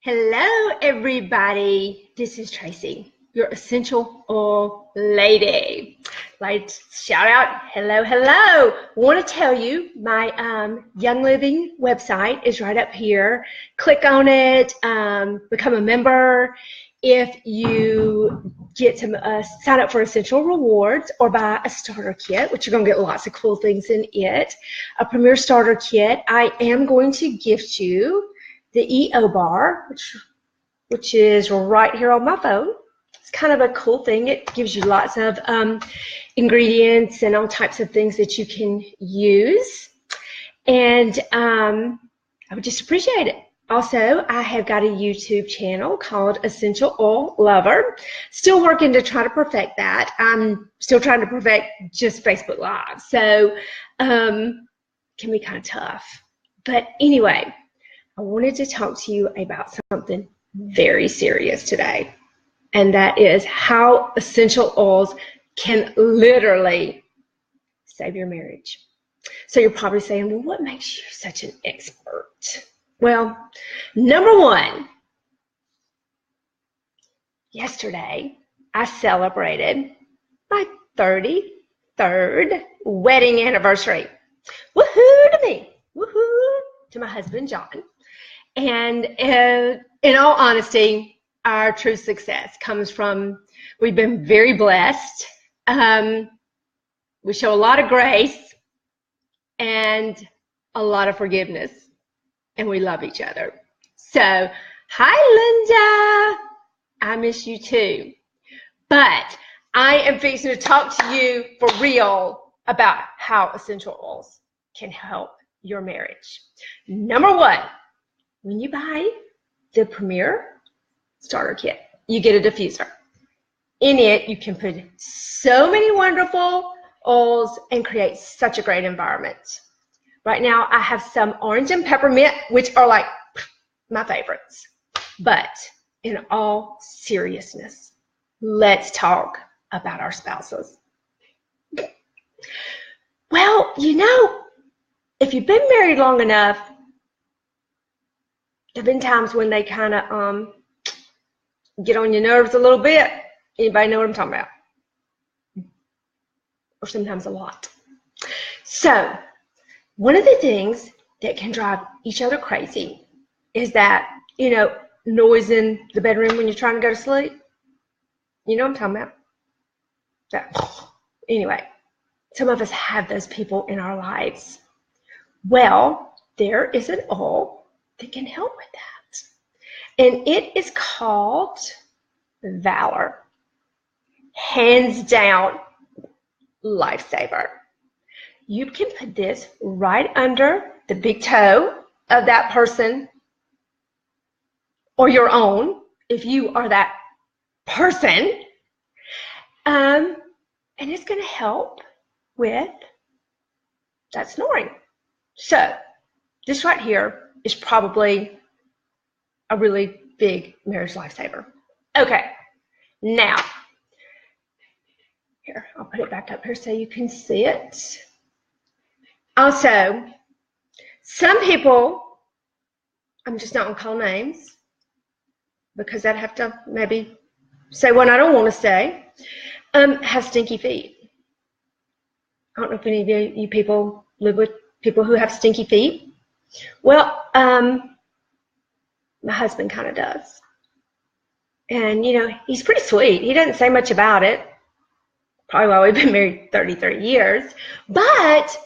Hello, everybody. This is Tracy, your essential oil lady. Like, shout out, hello, hello. Want to tell you my Young Living website is right up here. Click on it, become a member. If you get to sign up for Essential Rewards or buy a starter kit, which you're going to get lots of cool things in it, a Premier Starter Kit, I am going to gift you the EO bar, which is right here on my phone. It's kind of a cool thing. It gives you lots of ingredients and all types of things that you can use. And I would just appreciate it. Also, I have got a YouTube channel called Essential Oil Lover. Still working to try to perfect that. I'm still trying to perfect just Facebook Live. So can be kind of tough. But anyway, I wanted to talk to you about something very serious today, and that is how essential oils can literally save your marriage. So you're probably saying, well, what makes you such an expert? Well, number one, yesterday I celebrated my 33rd wedding anniversary. Woohoo to me, woohoo to my husband, John. And in all honesty, our true success comes from, we've been very blessed. We show a lot of grace and a lot of forgiveness, and we love each other. So, hi, Linda. I miss you too. But I am fixing to talk to you for real about how essential oils can help your marriage. Number one, when you buy the Premier Starter Kit, you get a diffuser. In it, you can put so many wonderful oils and create such a great environment. Right now, I have some orange and peppermint, which are like my favorites. But in all seriousness, let's talk about our spouses. Well, you know, if you've been married long enough, there have been times when they kind of get on your nerves a little bit. Anybody know what I'm talking about? Or sometimes a lot. So one of the things that can drive each other crazy is that, you know, noise in the bedroom when you're trying to go to sleep. You know what I'm talking about? So, anyway, some of us have those people in our lives. Well, there is an oil that can help with that. And it is called Valor. Hands down, lifesaver. You can put this right under the big toe of that person or your own, if you are that person. And it's going to help with that snoring. So this right here is probably a really big marriage lifesaver. Okay, now, here, I'll put it back up here so you can see it. Also, some people, I'm just not going to call names because I'd have to maybe say what I don't want to say, have stinky feet. I don't know if any of you people live with people who have stinky feet. Well, my husband kind of does. And, you know, he's pretty sweet. He doesn't say much about it. Probably why we've been married 33 years. But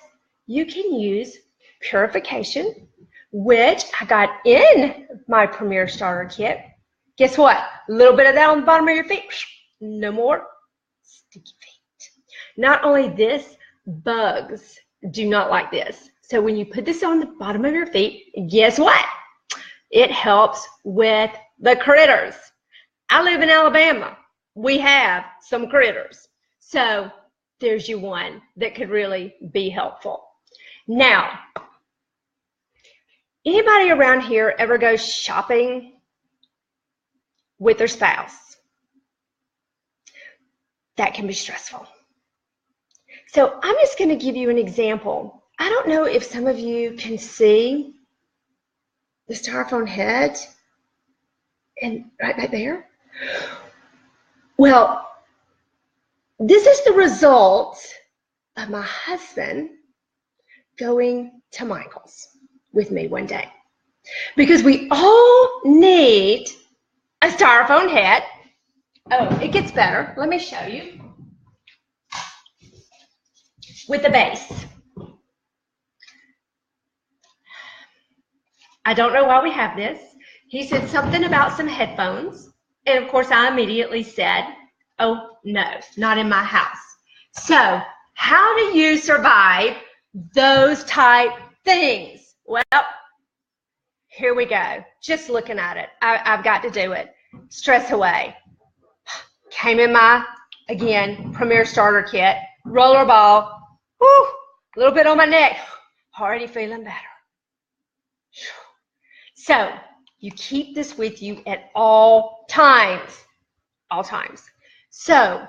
you can use purification, which I got in my Premier Starter Kit. Guess what? A little bit of that on the bottom of your feet. No more sticky feet. Not only this, bugs do not like this. So when you put this on the bottom of your feet, guess what? It helps with the critters. I live in Alabama. We have some critters. So there's you one that could really be helpful. Now, anybody around here ever go shopping with their spouse? That can be stressful. So I'm just going to give you an example. I don't know if some of you can see the styrofoam head And right back there. Well, this is the result of my husband going to Michael's with me one day. Because we all need a styrofoam head. Oh, it gets better. Let me show you. With the base. I don't know why we have this. He said something about some headphones. And of course, I immediately said, oh, no, not in my house. So how do you survive those type things? Well, here we go. Just looking at it. I've got to do it. Stress away. Came in my, again, Premier Starter Kit. Roller ball. Whew, a little bit on my neck. Already feeling better. So you keep this with you at all times. All times. So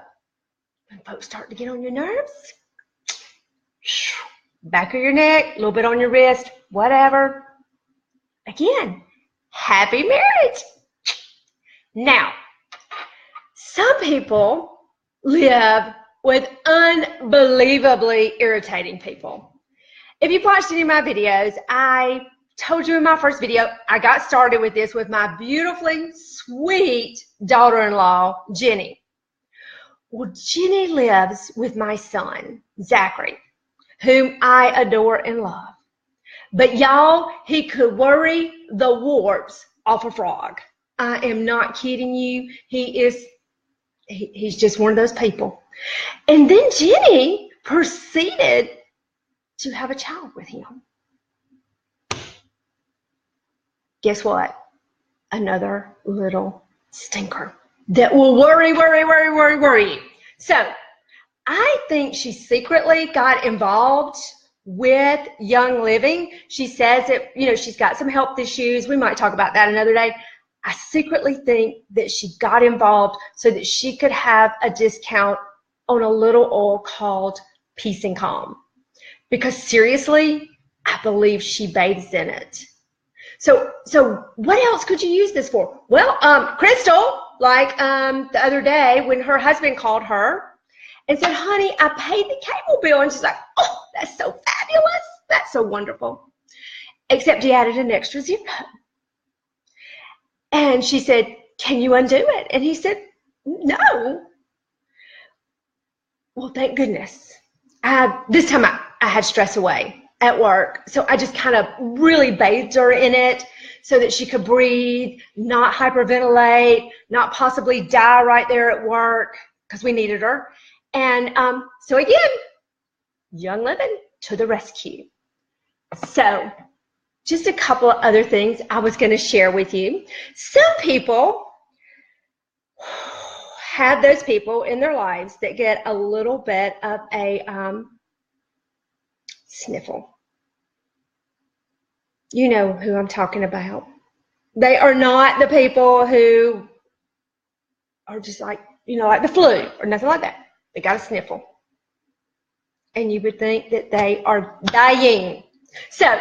when folks start to get on your nerves, back of your neck, a little bit on your wrist, whatever. Again, happy marriage. Now, some people live with unbelievably irritating people. If you've watched any of my videos, I told you in my first video, I got started with this with my beautifully sweet daughter-in-law, Jenny. Well, Jenny lives with my son, Zachary, whom I adore and love. But y'all, he could worry the warps off a frog. I am not kidding you. He's just one of those people. And then Jenny proceeded to have a child with him. Guess what? Another little stinker that will worry you. So I think she secretly got involved with Young Living. She says that, you know, she's got some health issues. We might talk about that another day. I secretly think that she got involved so that she could have a discount on a little oil called Peace and Calm. Because seriously, I believe she bathes in it. So what else could you use this for? Well, Crystal, like the other day when her husband called her and said, honey, I paid the cable bill. And she's like, oh, that's so fabulous. That's so wonderful. Except he added an extra zero. And she said, can you undo it? And he said, no. Well, thank goodness. This time I had stress away at work. So I just kind of really bathed her in it so that she could breathe, not hyperventilate, not possibly die right there at work because we needed her. And so again, Young Living to the rescue. So just a couple of other things I was going to share with you. Some people have those people in their lives that get a little bit of a sniffle. You know who I'm talking about. They are not the people who are just like, you know, like the flu or nothing like that. They got a sniffle. And you would think that they are dying. So,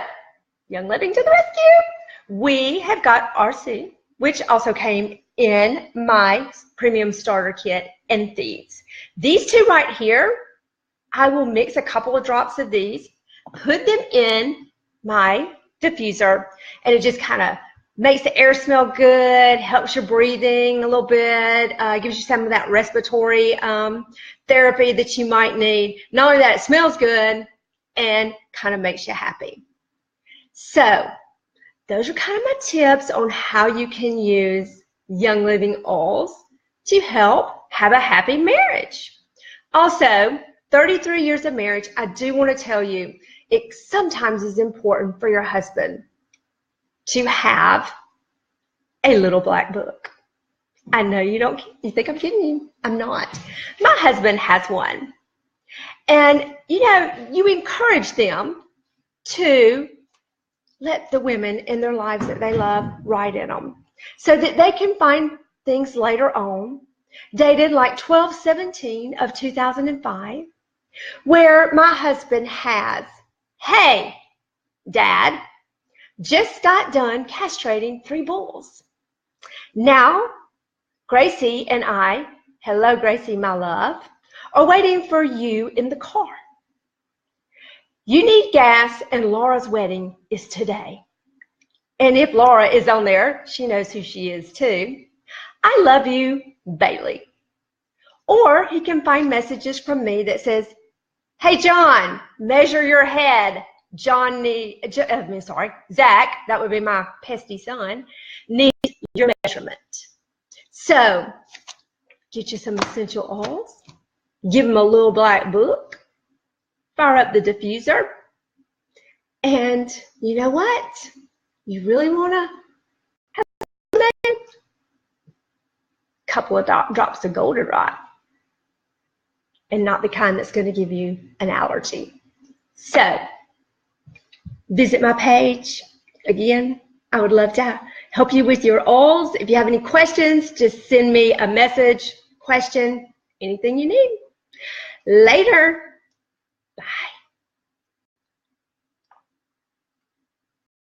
Young Living to the rescue. We have got RC, which also came in my Premium Starter Kit and these. These two right here, I will mix a couple of drops of these, put them in my diffuser, and it just kind of makes the air smell good, helps your breathing a little bit, gives you some of that respiratory therapy that you might need. Not only that, it smells good and kind of makes you happy. So those are kind of my tips on how you can use Young Living oils to help have a happy marriage. Also, 33 years of marriage, I do want to tell you, it sometimes is important for your husband to have a little black book. I know you think I'm kidding you. I'm not. My husband has one. And, you know, you encourage them to let the women in their lives that they love write in them so that they can find things later on, dated like 12/17 of 2005, where my husband has, hey, Dad, just got done castrating 3 bulls. Now, Gracie and I, hello Gracie, my love, are waiting for you in the car. You need gas, and Laura's wedding is today. And if Laura is on there, she knows who she is too. I love you, Bailey. Or he can find messages from me that says, hey, John, measure your head. Zach, that would be my pesky son, needs your measurement. So get you some essential oils, give him a little black book, fire up the diffuser, and you know what? You really want to have a couple of drops of goldenrod, and not the kind that's going to give you an allergy. So visit my page. Again, I would love to help you with your oils. If you have any questions, just send me a message, question, anything you need. Later.